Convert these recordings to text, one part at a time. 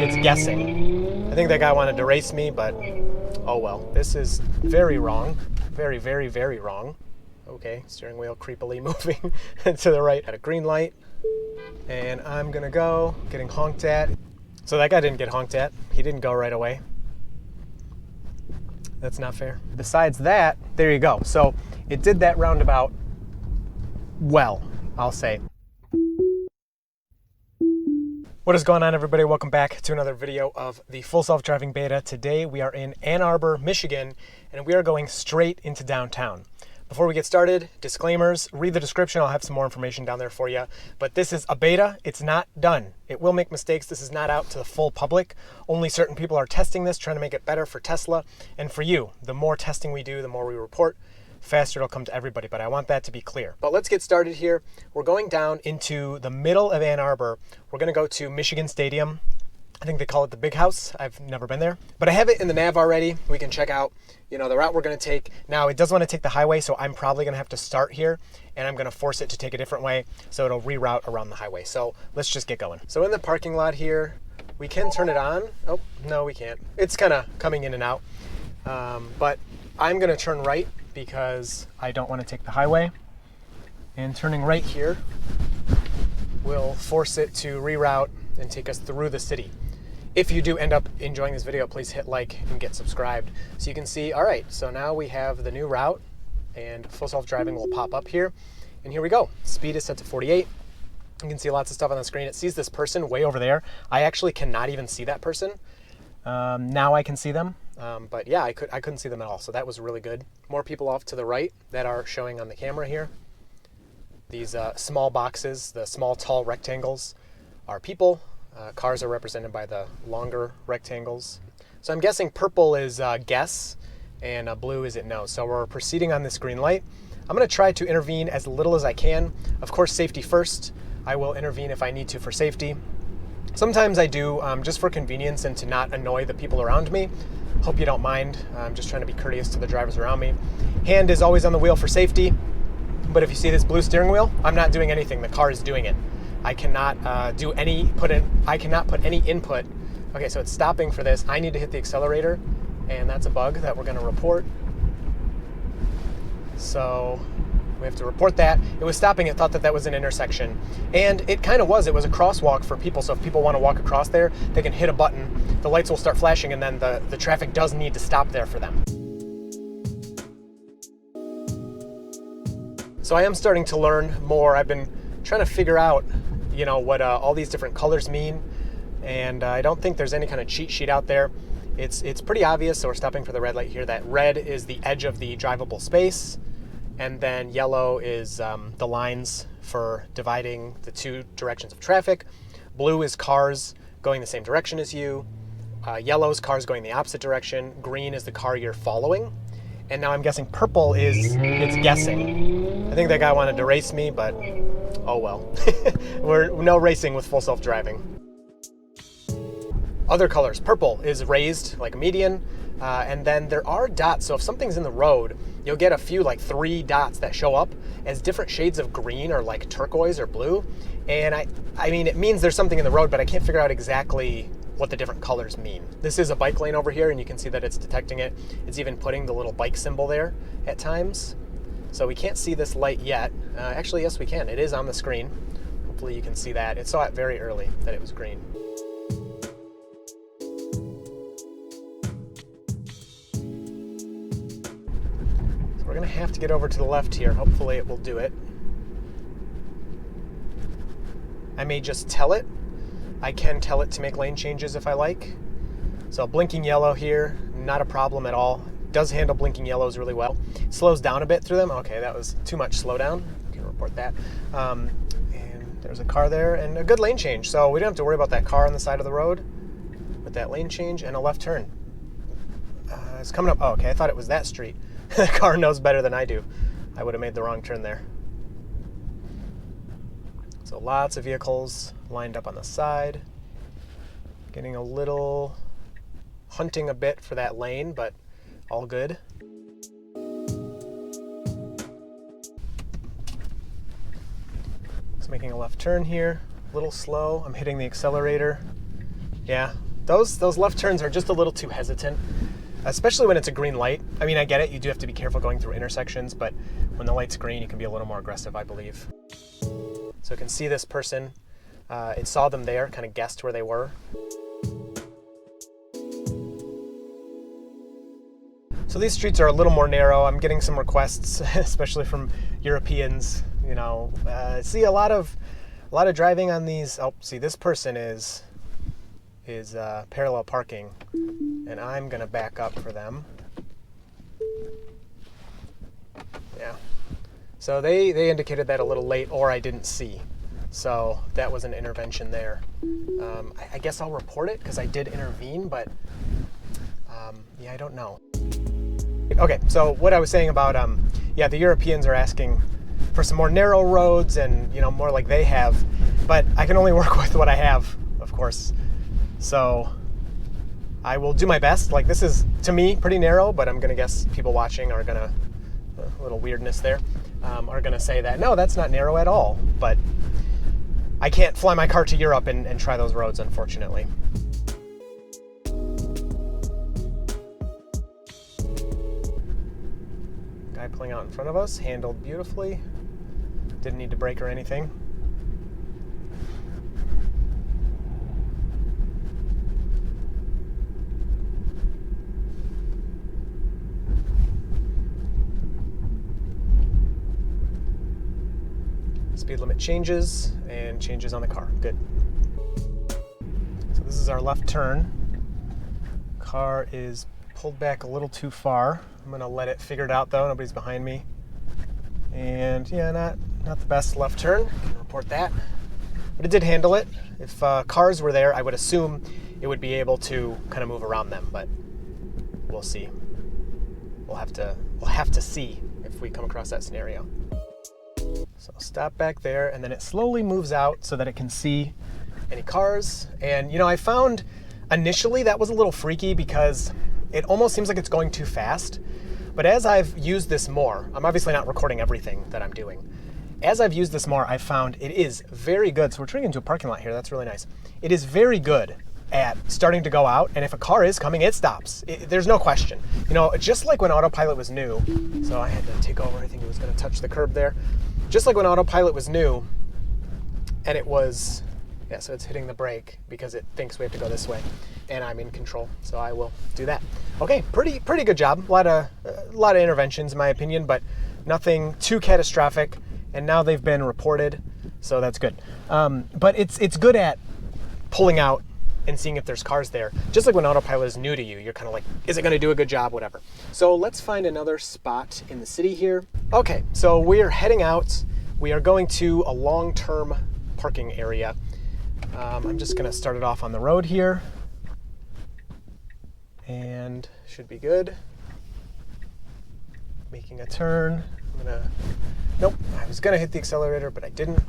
it's guessing. I think that guy wanted to race me, but oh well. This is very wrong. Very, very, very wrong. Okay, steering wheel creepily moving to the right at a green light. And I'm gonna go, getting honked at. So that guy didn't get honked at. He didn't go right away. That's not fair. Besides that, there you go. So it did that roundabout well, I'll say. What is going on, everybody? Welcome back to another video of the full self-driving beta. Today we are in Ann Arbor, Michigan, and we are going straight into downtown. Before we get started, disclaimers, read the description. I'll have some more information down there for you. But this is a beta. It's not done. It will make mistakes. This is not out to the full public. Only certain people are testing this, trying to make it better for Tesla and for you. The more testing we do, the more we report, faster it'll come to everybody. But I want that to be clear. But let's get started here. We're going down into the middle of Ann Arbor. We're going to go to Michigan Stadium. I think they call it the Big House. I've never been there, but I have it in the nav already. We can check out, the route we're going to take. Now it does want to take the highway, so I'm probably going to have to start here, and I'm going to force it to take a different way, so it'll reroute around the highway. So let's just get going. So in the parking lot here, we can turn it on. Oh, no, we can't. It's kind of coming in and out, but I'm going to turn right because I don't want to take the highway, and turning right here will force it to reroute and take us through the city. If you do end up enjoying this video, please hit like and get subscribed so you can see, all right, so now we have the new route and full self-driving will pop up here. And here we go. Speed is set to 48. You can see lots of stuff on the screen. It sees this person way over there. I actually cannot even see that person. Now I can see them. But yeah, I couldn't see them at all. So that was really good. More people off to the right that are showing on the camera here. These small boxes, the small tall rectangles are people. Cars are represented by the longer rectangles. So I'm guessing purple is guess and blue is it no. So we're proceeding on this green light. I'm going to try to intervene as little as I can. Of course, safety first. I will intervene if I need to for safety. Sometimes I do just for convenience and to not annoy the people around me. Hope you don't mind. I'm just trying to be courteous to the drivers around me. Hand is always on the wheel for safety. But if you see this blue steering wheel, I'm not doing anything. The car is doing it. I cannot I cannot put any input. Okay, so it's stopping for this. I need to hit the accelerator, and that's a bug that we're going to report. So we have to report that. It was stopping. It thought that that was an intersection, and it kind of was. It was a crosswalk for people. So if people want to walk across there, they can hit a button. The lights will start flashing, and then the traffic does need to stop there for them. So I am starting to learn more. I've been trying to figure out what all these different colors mean, and I don't think there's any kind of cheat sheet out there. It's pretty obvious. So we're stopping for the red light here. That red is the edge of the drivable space, and then yellow is the lines for dividing the two directions of traffic. Blue is cars going the same direction as you. Yellow is cars going the opposite direction. Green is the car you're following. And now I'm guessing purple is it's guessing. I think that guy wanted to race me, but oh well. We're no racing with full self-driving. Other colors. Purple is raised like a median, and then there are dots. So if something's in the road, you'll get a few, like 3 dots that show up as different shades of green or like turquoise or blue. And I mean, it means there's something in the road, but I can't figure out exactly what the different colors mean. This is a bike lane over here, and you can see that it's detecting it. It's even putting the little bike symbol there at times. So we can't see this light yet. Actually, yes, we can. It is on the screen. Hopefully you can see that. It saw it very early that it was green. So we're gonna have to get over to the left here. Hopefully it will do it. I may just tell it. I can tell it to make lane changes if I like. So blinking yellow here, not a problem at all. Does handle blinking yellows really well. Slows down a bit through them. Okay, that was too much slowdown. I can report that. And there's a car there and a good lane change. So we don't have to worry about that car on the side of the road with that lane change and a left turn. It's coming up. Oh, okay, I thought it was that street. The car knows better than I do. I would have made the wrong turn there. So lots of vehicles lined up on the side. Getting a little, hunting a bit for that lane, but all good. So making a left turn here, a little slow. I'm hitting the accelerator. Yeah, those left turns are just a little too hesitant, especially when it's a green light. I mean, I get it, you do have to be careful going through intersections, but when the light's green, you can be a little more aggressive, I believe. So you can see this person, it saw them there, kind of guessed where they were. So these streets are a little more narrow. I'm getting some requests, especially from Europeans. You know, see a lot of driving on these. Oh, see, this person is parallel parking, and I'm gonna back up for them. Yeah. So they indicated that a little late, or I didn't see. So that was an intervention there. I guess I'll report it because I did intervene, but yeah, I don't know. Okay, so what I was saying about, yeah, the Europeans are asking for some more narrow roads and, you know, more like they have, but I can only work with what I have, of course. So I will do my best. Like, this is, to me, pretty narrow, but I'm going to guess people watching are going to, a little weirdness there, are going to say that, no, that's not narrow at all. But I can't fly my car to Europe and try those roads, unfortunately. Guy pulling out in front of us, handled beautifully. Didn't need to brake or anything. Speed limit changes and changes on the car. Good. So this is our left turn. Car is pulled back a little too far. I'm gonna let it figure it out though. Nobody's behind me. And yeah, not the best left turn. I can report that. But it did handle it. If cars were there, I would assume it would be able to kind of move around them, but we'll see. We'll have to see if we come across that scenario. So stop back there, and then it slowly moves out so that it can see any cars. And you know, I found initially that was a little freaky because it almost seems like it's going too fast. But as I've used this more, I'm obviously not recording everything that I'm doing. As I've used this more, I've found it is very good. So we're turning into a parking lot here. That's really nice. It is very good at starting to go out, and if a car is coming, it stops. There's no question. You know, just like when autopilot was new, so I had to take over, I think it was gonna touch the curb there. Just like when autopilot was new, and it was, yeah, so it's hitting the brake because it thinks we have to go this way, and I'm in control, so I will do that. Okay, pretty good job. A lot of interventions in my opinion, but nothing too catastrophic, and now they've been reported, so that's good. But it's good at pulling out and seeing if there's cars there. Just like when autopilot is new to you, you're kind of like, is it gonna do a good job, whatever. So let's find another spot in the city here. Okay, so we're heading out. We are going to a long-term parking area. I'm just gonna start it off on the road here. And should be good. Making a turn. Nope, I was gonna hit the accelerator, but I didn't.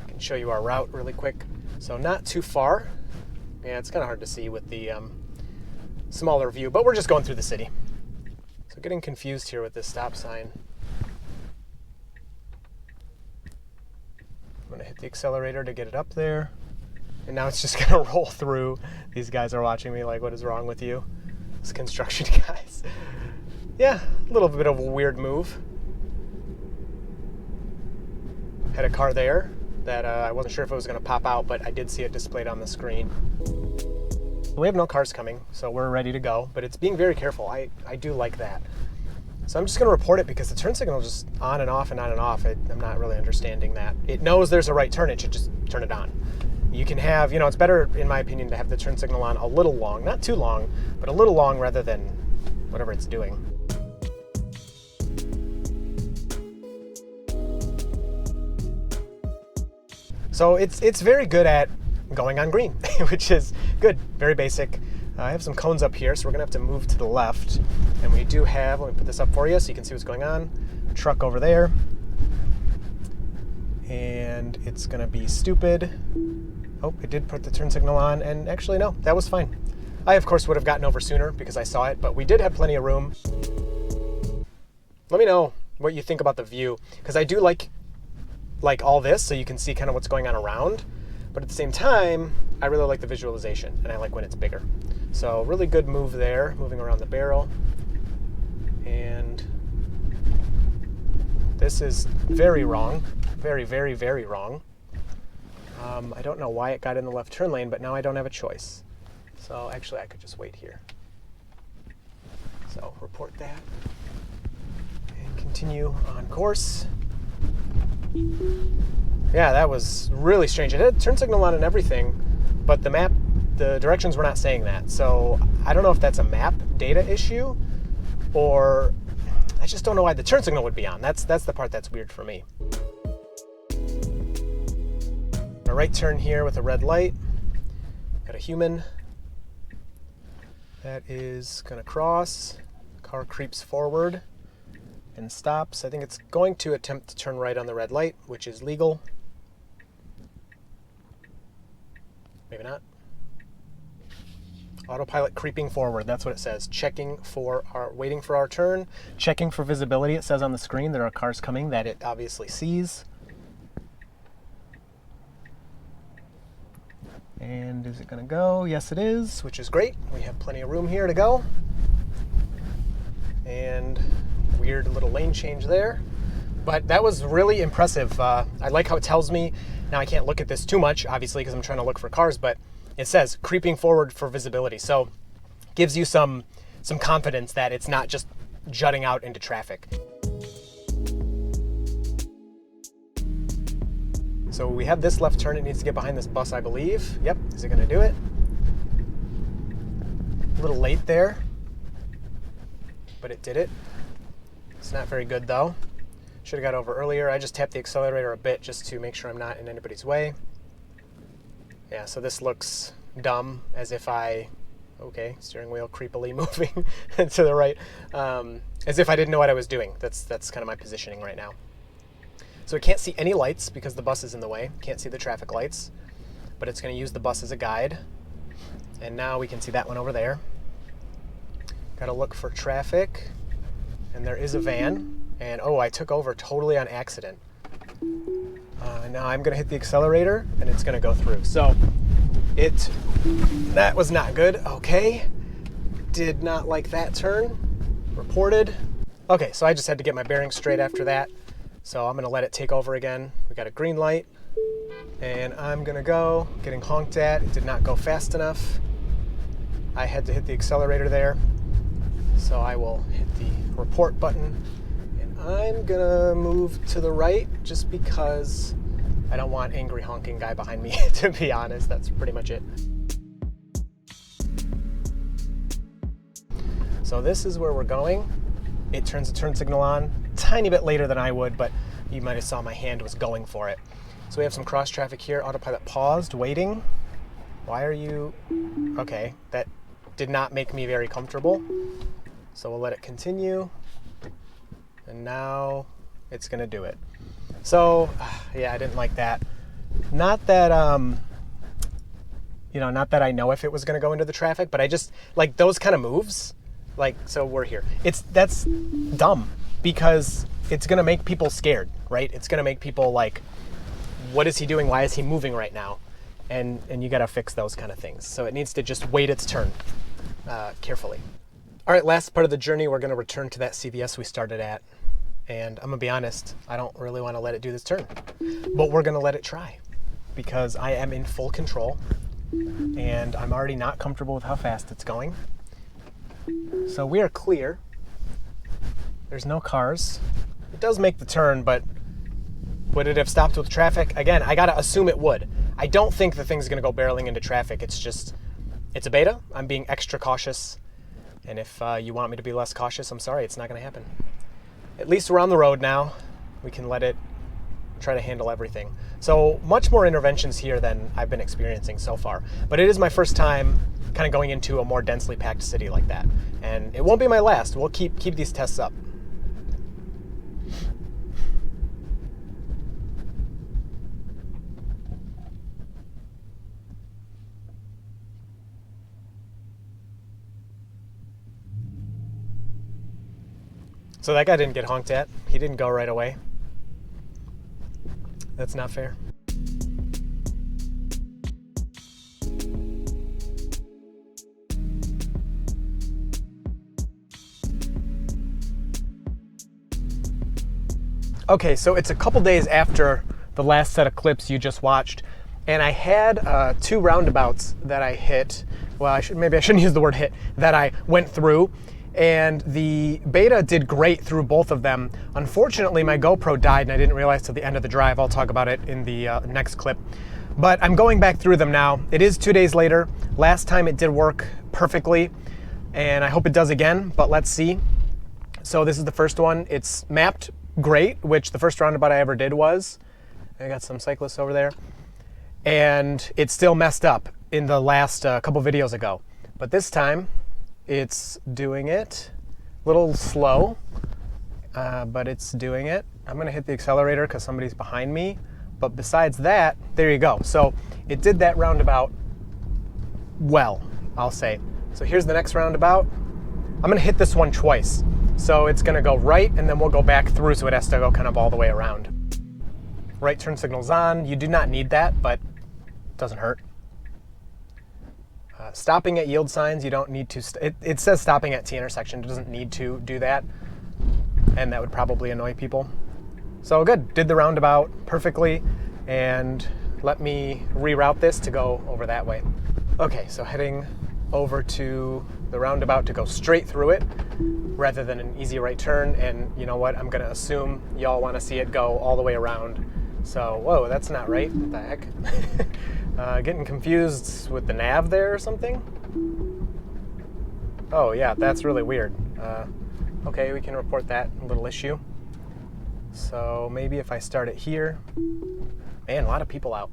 I can show you our route really quick. So not too far. Yeah, it's kind of hard to see with the smaller view, but we're just going through the city. So getting confused here with this stop sign. I'm gonna hit the accelerator to get it up there. And now it's just gonna roll through. These guys are watching me like, what is wrong with you? These construction guys. Yeah, a little bit of a weird move. Had a car there that I wasn't sure if it was gonna pop out, but I did see it displayed on the screen. We have no cars coming, so we're ready to go, but it's being very careful. I do like that. So I'm just gonna report it because the turn signal is just on and off and on and off. I'm not really understanding that. It knows there's a right turn, it should just turn it on. You can have, you know, it's better, in my opinion, to have the turn signal on a little long, not too long, but a little long rather than whatever it's doing. So it's very good at going on green, which is good, very basic. I have some cones up here, so we're gonna have to move to the left. And we do have, let me put this up for you so you can see what's going on. A truck over there. And it's gonna be stupid. Oh, it did put the turn signal on, and actually no, that was fine. I of course would have gotten over sooner because I saw it, but we did have plenty of room. Let me know what you think about the view, because I do like all this, so you can see kind of what's going on around. But at the same time, I really like the visualization, and I like when it's bigger. So really good move there, moving around the barrel. And this is very wrong. Very, very, very wrong. I don't know why it got in the left turn lane, but now I don't have a choice. So actually I could just wait here. So report that and continue on course. Yeah, that was really strange. It had turn signal on and everything, but the map, the directions were not saying that. So I don't know if that's a map data issue, or I just don't know why the turn signal would be on. That's the part that's weird for me. A right turn here with a red light. Got a human that is gonna cross. Car creeps forward and stops. I think it's going to attempt to turn right on the red light, which is legal. Maybe not. Autopilot creeping forward, that's what it says. Waiting for our turn. Checking for visibility, it says on the screen. There are cars coming that it obviously sees. And is it gonna go? Yes, it is, which is great. We have plenty of room here to go. And weird little lane change there. But that was really impressive. I like how it tells me. Now I can't look at this too much, obviously, because I'm trying to look for cars, but it says creeping forward for visibility. So gives you some confidence that it's not just jutting out into traffic. So we have this left turn. It needs to get behind this bus, I believe. Yep, is it gonna do it? A little late there, but it did it. It's not very good though. Should have got over earlier. I just tapped the accelerator a bit just to make sure I'm not in anybody's way. Yeah, so this looks dumb, as if okay, steering wheel creepily moving to the right, as if I didn't know what I was doing. That's kind of my positioning right now. So it can't see any lights because the bus is in the way. Can't see the traffic lights, but it's going to use the bus as a guide. And now we can see that one over there. Got to look for traffic, and there is a van. And oh, I took over totally on accident. Now I'm going to hit the accelerator, and it's going to go through. So that was not good. Okay, did not like that turn. Reported. Okay, so I just had to get my bearings straight after that. So I'm gonna let it take over again. We got a green light, and I'm gonna go, getting honked at. It did not go fast enough. I had to hit the accelerator there. So I will hit the report button, and I'm gonna move to the right just because I don't want angry honking guy behind me, to be honest. That's pretty much it. So this is where we're going. It turns the turn signal on tiny bit later than I would, but you might have saw my hand was going for it. So we have some cross traffic here. Autopilot paused, waiting. Why are you? Okay, that did not make me very comfortable. So we'll let it continue. And now it's gonna do it. So yeah, I didn't like that. Not that not that I know if it was gonna go into the traffic, but I just like those kind of moves. Like, so we're here. That's dumb because it's gonna make people scared, right? It's gonna make people like, what is he doing? Why is he moving right now? And you gotta fix those kind of things. So it needs to just wait its turn carefully. All right, last part of the journey, we're gonna return to that CVS we started at. And I'm gonna be honest, I don't really wanna let it do this turn, but we're gonna let it try because I am in full control and I'm already not comfortable with how fast it's going. So we are clear. There's no cars. It does make the turn, but would it have stopped with traffic? Again, I gotta assume it would. I don't think the thing's gonna go barreling into traffic. It's a beta. I'm being extra cautious. And if you want me to be less cautious, I'm sorry, it's not gonna happen. At least we're on the road now. We can let it try to handle everything. So much more interventions here than I've been experiencing so far. But it is my first time kind of going into a more densely packed city like that. And it won't be my last. We'll keep these tests up. So that guy didn't get honked at. He didn't go right away. That's not fair. Okay, so it's a couple days after the last set of clips you just watched, and I had 2 roundabouts that I hit. Well, maybe I shouldn't use the word hit, that I went through, and the Beta did great through both of them. Unfortunately, my GoPro died, and I didn't realize till the end of the drive. I'll talk about it in the next clip. But I'm going back through them now. It is 2 days later. Last time it did work perfectly, and I hope it does again, but let's see. So this is the first one. It's mapped great, which the first roundabout I ever did was. I got some cyclists over there. And it's still messed up in the last couple videos ago. But this time, it's doing it a little slow, but it's doing it. I'm gonna hit the accelerator because somebody's behind me. But besides that, there you go. So it did that roundabout well, I'll say. So here's the next roundabout. I'm gonna hit this one twice. So it's gonna go right, and then we'll go back through, so it has to go kind of all the way around. Right turn signal's on. You do not need that, but it doesn't hurt. Stopping at yield signs, you don't need to. It says stopping at T intersection. It doesn't need to do that, and that would probably annoy people. So good, did the roundabout perfectly, and let me reroute this to go over that way. Okay, so heading over to the roundabout to go straight through it rather than an easy right turn. And you know what? I'm gonna assume y'all wanna see it go all the way around. So, whoa, that's not right. What the heck? Getting confused with the nav there or something? Oh yeah, that's really weird. Okay, we can report that little issue. So maybe if I start it here. Man, a lot of people out.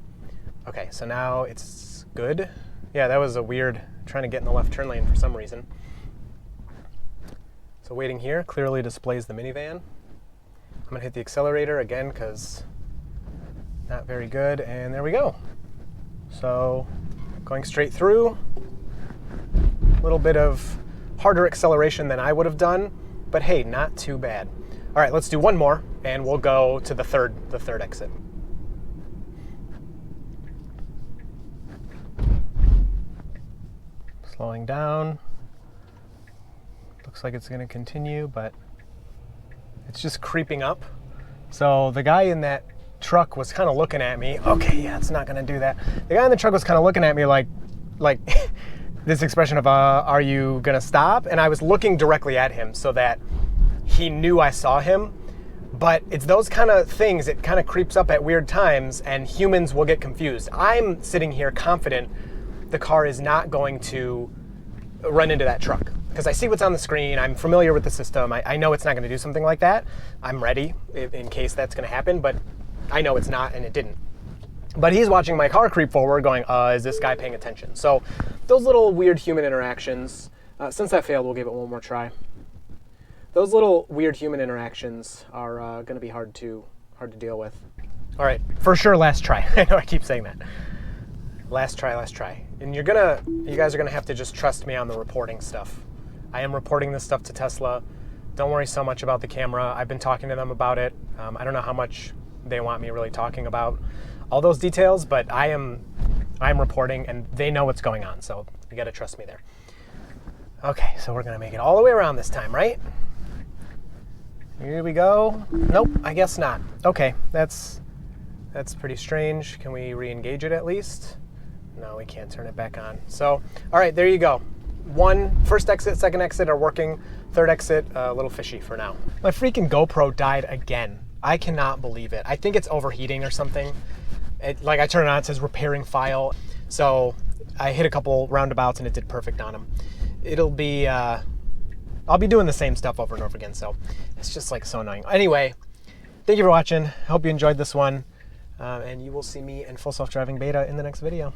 Okay, so now it's good. Yeah, that was a weird, trying to get in the left turn lane for some reason. So waiting here clearly displays the minivan. I'm gonna hit the accelerator again because not very good, and there we go. So going straight through, a little bit of harder acceleration than I would have done, but hey, not too bad. All right, let's do one more, and we'll go to the third exit. Slowing down. Looks like it's gonna continue, but it's just creeping up. So the guy in that truck was kind of looking at me. Okay, yeah, it's not gonna do that. The guy in the truck was kind of looking at me like this expression of, are you gonna stop? And I was looking directly at him so that he knew I saw him. But it's those kind of things, it kind of creeps up at weird times, and humans will get confused. I'm sitting here confident the car is not going to run into that truck because I see what's on the screen. I'm familiar with the system. I know it's not going to do something like that. I'm ready in case that's going to happen, but I know it's not, and it didn't. But he's watching my car creep forward going, is this guy paying attention? So those little weird human interactions, since that failed, we'll give it one more try. Those little weird human interactions are going to be hard to deal with. All right, for sure, last try. I know I keep saying that. Last try. And you guys are gonna have to just trust me on the reporting stuff. I am reporting this stuff to Tesla. Don't worry so much about the camera. I've been talking to them about it. I don't know how much they want me really talking about all those details, but I am reporting, and they know what's going on, so you gotta trust me there. Okay, so we're gonna make it all the way around this time, right? Here we go. Nope, I guess not. Okay, that's pretty strange. Can we re-engage it at least? No, we can't turn it back on. So, all right, there you go. First exit, second exit are working. Third exit, a little fishy for now. My freaking GoPro died again. I cannot believe it. I think it's overheating or something. Like I turn it on, it says repairing file. So I hit a couple roundabouts and it did perfect on them. It'll be, I'll be doing the same stuff over and over again. So it's just like so annoying. Anyway, thank you for watching. I hope you enjoyed this one. And you will see me in Full Self-Driving Beta in the next video.